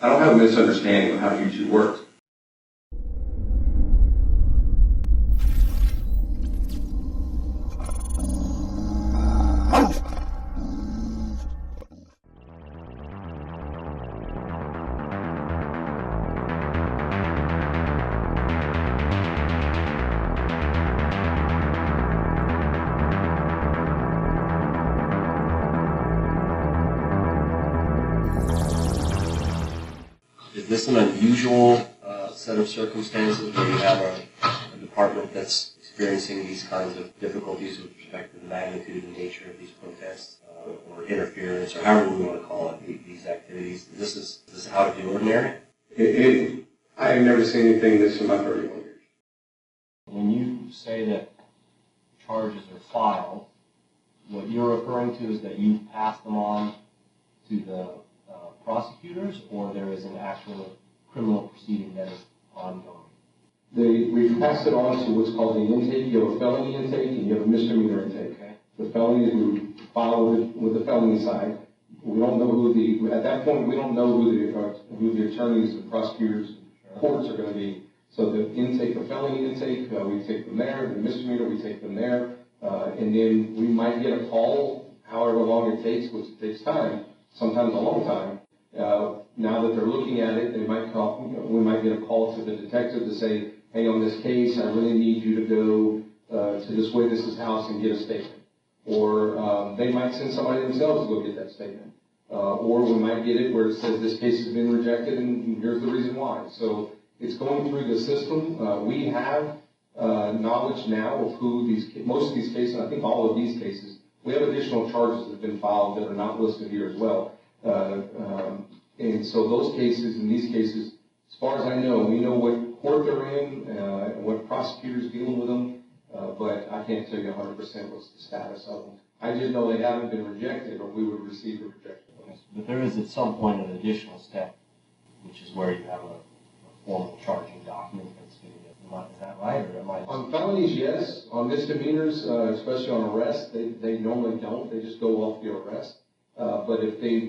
I don't have a misunderstanding of how YouTube works. Is this an unusual set of circumstances where you have a department that's experiencing these kinds of difficulties with respect to the magnitude and nature of these protests or interference, or however we want to call it, these activities? Is this out of the ordinary? I have never seen anything this in my 31 years. When you say that charges are filed, what you're referring to is that you pass them on to the prosecutors, or there is an actual criminal proceeding that is ongoing? We pass it on to what's called the intake. You have a felony intake and you have a misdemeanor intake. Okay. The felonies we file with the felony side. We don't know at that point we don't know who the attorneys, the prosecutors, courts are going to be. So the intake, the felony intake, we take them there. The misdemeanor, we take them there, and then we might get a call, however long it takes, which it takes time, sometimes a long time. Now that they're looking at it, they might call. We might get a call to the detective to say, "Hey, on this case, I really need you to go to this witness's house and get a statement." Or they might send somebody themselves to go get that statement. Or we might get it where it says this case has been rejected and here's the reason why. So it's going through the system. We have knowledge now of who most of these cases, and I think all of these cases, we have additional charges that have been filed that are not listed here as well. And so those cases, in these cases, as far as I know, we know what court they're in, and what prosecutors dealing with them, but I can't tell you 100% what's the status of them. I just know they haven't been rejected, or we would receive a rejection. But there is at some point an additional step, which is where you have a formal charging document that's going to get. Is that right, or am I? On felonies, yes. On misdemeanors, especially on arrest, they normally don't. They just go off the arrest. But if they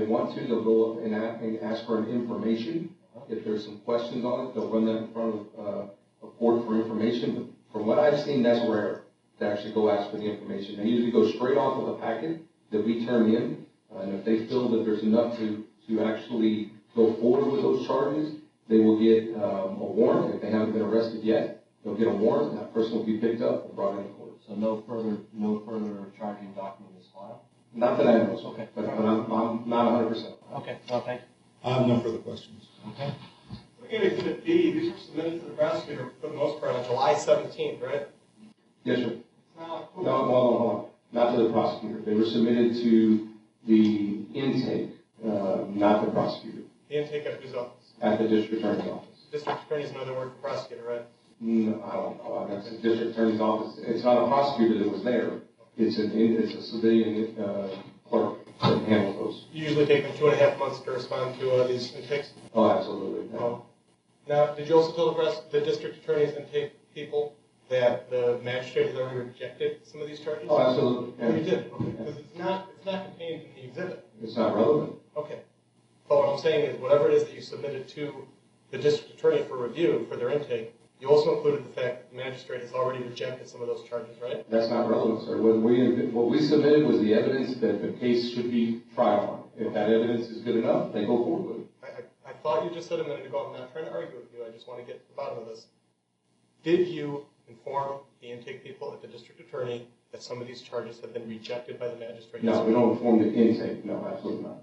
want to, they'll go up and ask for an information. If there's some questions on it, they'll run that in front of a court for information. But from what I've seen, that's rare to actually go ask for the information. They usually go straight off of a packet that we turn in, and if they feel that there's enough to actually go forward with those charges, they will get a warrant. If they haven't been arrested yet, they'll get a warrant, and that person will be picked up and brought into court. So no further charging document is filed? Not that I know. Okay. But I'm not 100%. Okay. Well, thank you. I have no further questions. Okay. Looking at Exhibit B, these were submitted to the prosecutor for the most part on July 17th, right? Yes, sir. No, Hold on. Not to the prosecutor. They were submitted to the intake, not the prosecutor. The intake at whose office? At the district attorney's office. District attorney's another word for prosecutor, right? No, I don't know. That's the district attorney's office. It's not a prosecutor that was there. It's a civilian clerk that handles those. You usually take them 2.5 months to respond to these intakes? Oh, absolutely. Oh. Now, did you also tell the district attorney's intake people that the magistrate has already rejected some of these charges? Oh, absolutely. Yeah. Oh, you did? Okay. Because it's not contained in the exhibit. It's not relevant. Okay. But what I'm saying is whatever it is that you submitted to the district attorney for review for their intake, you also included the fact that the magistrate has already rejected some of those charges, right? That's not relevant, sir. What we submitted was the evidence that the case should be tried on. If that evidence is good enough, they go forward with it. I thought you just said a minute ago, I'm not trying to argue with you, I just want to get to the bottom of this. Did you inform the intake people at the district attorney that some of these charges have been rejected by the magistrate? No, we don't inform the intake. No, absolutely not.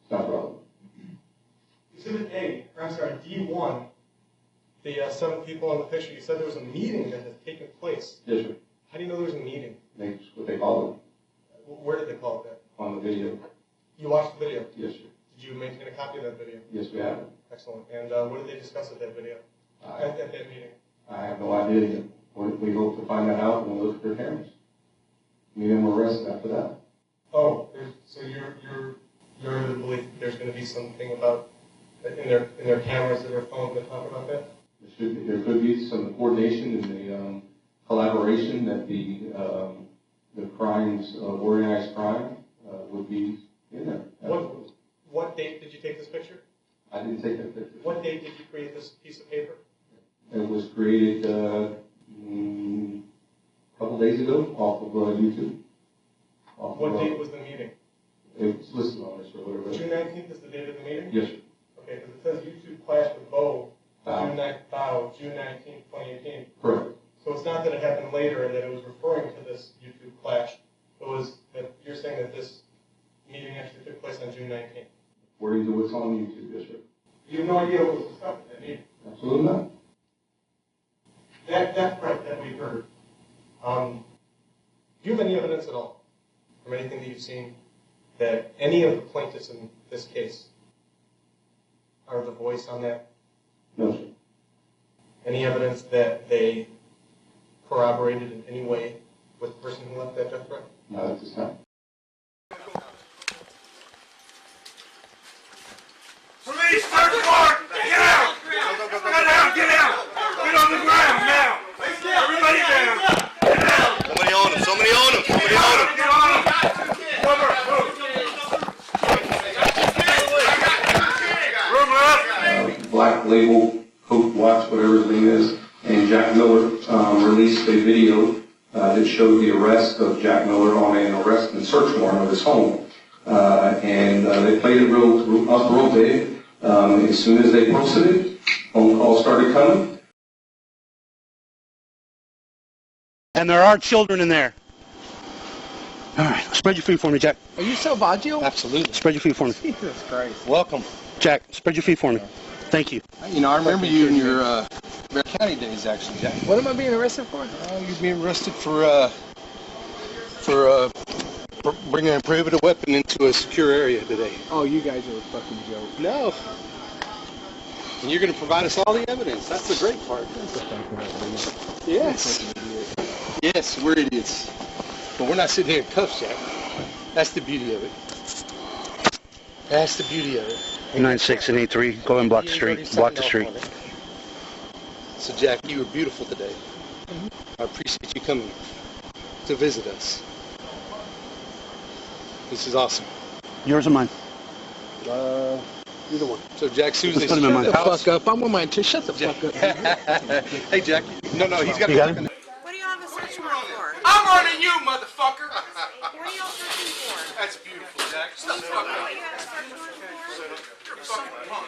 It's not relevant. Exhibit D1, the 7 people on the picture, you said there was a meeting that has taken place. Yes, sir. How do you know there was a meeting? That's what they call it. Where did they call it that? On the video. You watched the video? Yes, sir. Did you maintain a copy of that video? Yes, we have. Excellent. And what did they discuss at that video, at that meeting? I have no idea yet. We hope to find that out when we look at their cameras. Me and them were arrested after that. Oh, so you're under the belief that there's going to be something about in their cameras or their phones that talk about that? There could be some coordination in the collaboration that the crimes, organized crime, would be in there. What date did you take this picture? I didn't take that picture. What date did you create this piece of paper? It was created a couple days ago off of YouTube. What date was the meeting? It was listed on this or whatever. June 19th is the date of the meeting? Yes, sir. Okay, because it says YouTube clashed with Bo June 19th, 2018. Correct. So it's not that it happened later and that it was referring to this YouTube clash. It was that you're saying that this meeting actually took place on June 19th. According to what's on YouTube, yes, sir. You have no idea what was discussed at that meeting? Absolutely not. That threat that we heard, do you have any evidence at all from anything that you've seen that any of the plaintiffs in this case are the voice on that? No, sir. Any evidence that they corroborated in any way with the person who left that death threat? Not at this time. Police, search warrant! Get out! Get down, get out! Get on the ground now! Everybody down! Get out! Somebody on him, somebody on him, somebody on him. Get on him! Cover, move! Room left! Black Label, Coke Watch, whatever his name is, and Jack Miller released a video that showed the arrest of Jack Miller on an arrest and search warrant of his home. And they played it real big. As soon as they posted it, phone calls started coming. And there are children in there. All right, spread your feet for me, Jack. Are you Salvaggio? Absolutely. Spread your feet for me. Jesus Christ. Welcome. Jack, spread your feet for me. Thank you. You know, I remember you in your Bear County days, actually, Jack. What am I being arrested for? You're being arrested for bringing a prohibited weapon into a secure area today. Oh, you guys are a fucking joke. No. And you're going to provide us all the evidence. That's the great part. Yes. Yes, we're idiots. But we're not sitting here in cuffs, Jack. That's the beauty of it. That's the beauty of it. 96 and 83, go and block the street. Block the street. So, Jack, you were beautiful today. I appreciate you coming to visit us. This is awesome. Yours or mine? Either one. So, Jack, soon as they Let's put him in shut the mine. fuck up, I'm on my shut the fuck up. Hey, Jack. No, he's got You got it? What do you have a search warrant for? I'm running you, motherfucker! What are y'all searching for? That's beautiful, Jack. Shut the fuck up. What do you have a search warrant for? You're fucking punk.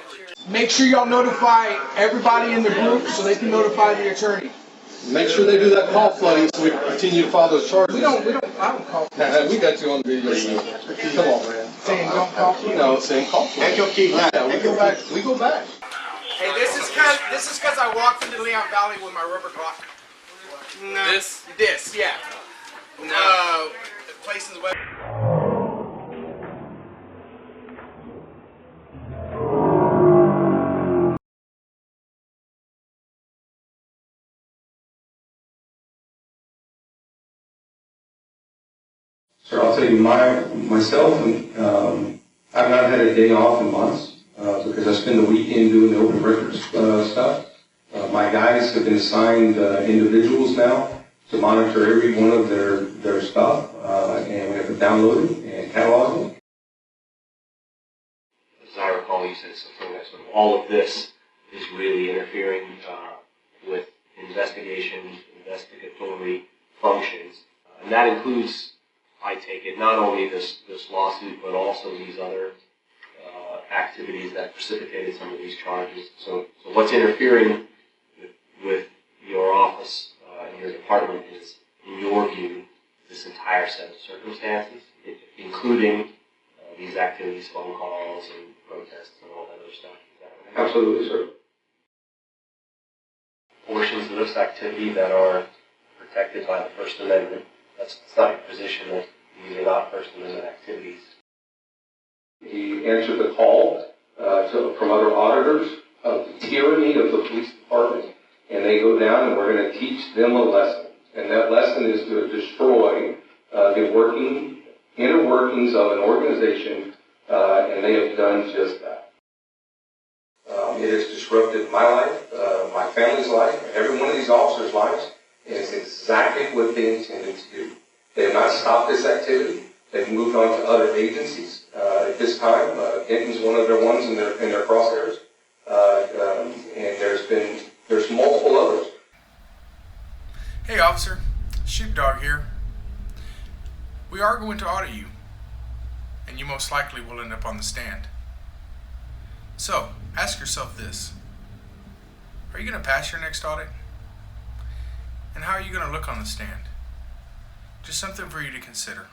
Make sure y'all notify everybody in the group so they can notify the attorney. Make sure they do that call flooding so we can continue to file those charges. I don't call We got you on the video. Come on, man. saying don't call. No, saying call flooding. Take your key back. Yeah, we go back. We go back. Hey, this is because I walked into Leon Valley with my rubber Glock. No. This, yeah. No. Places where. So I'll tell you, myself, I've not had a day off in months because I spend the weekend doing the open records stuff. My guys have been assigned individuals now to monitor every one of their stuff, and we have to download it and catalog it. As I recall, you said something that sort of all of this is really interfering with investigatory functions, and that includes, I take it, not only this lawsuit, but also these other activities that precipitated some of these charges. So what's interfering with your office and your department is, in your view, this entire set of circumstances, including these activities, phone calls and protests and all that other stuff. Is that right? Absolutely, sir. Portions of this activity that are protected by the First Amendment. That's not your position that these are not First Amendment activities. He answered the call from other auditors of the tyranny of the police department, and they go down and we're going to teach them a lesson. And that lesson is to destroy the inner workings of an organization, and they have done just that. It has disrupted my life, my family's life, and every one of these officers' lives, and it's exactly what they intended to do. They have not stopped this activity. They've moved on to other agencies. At this time, Denton's one of the ones in their crosshairs, and there's multiple others. Hey officer, Sheepdog here. We are going to audit you, and you most likely will end up on the stand. So, ask yourself this. Are you going to pass your next audit? And how are you going to look on the stand? Just something for you to consider.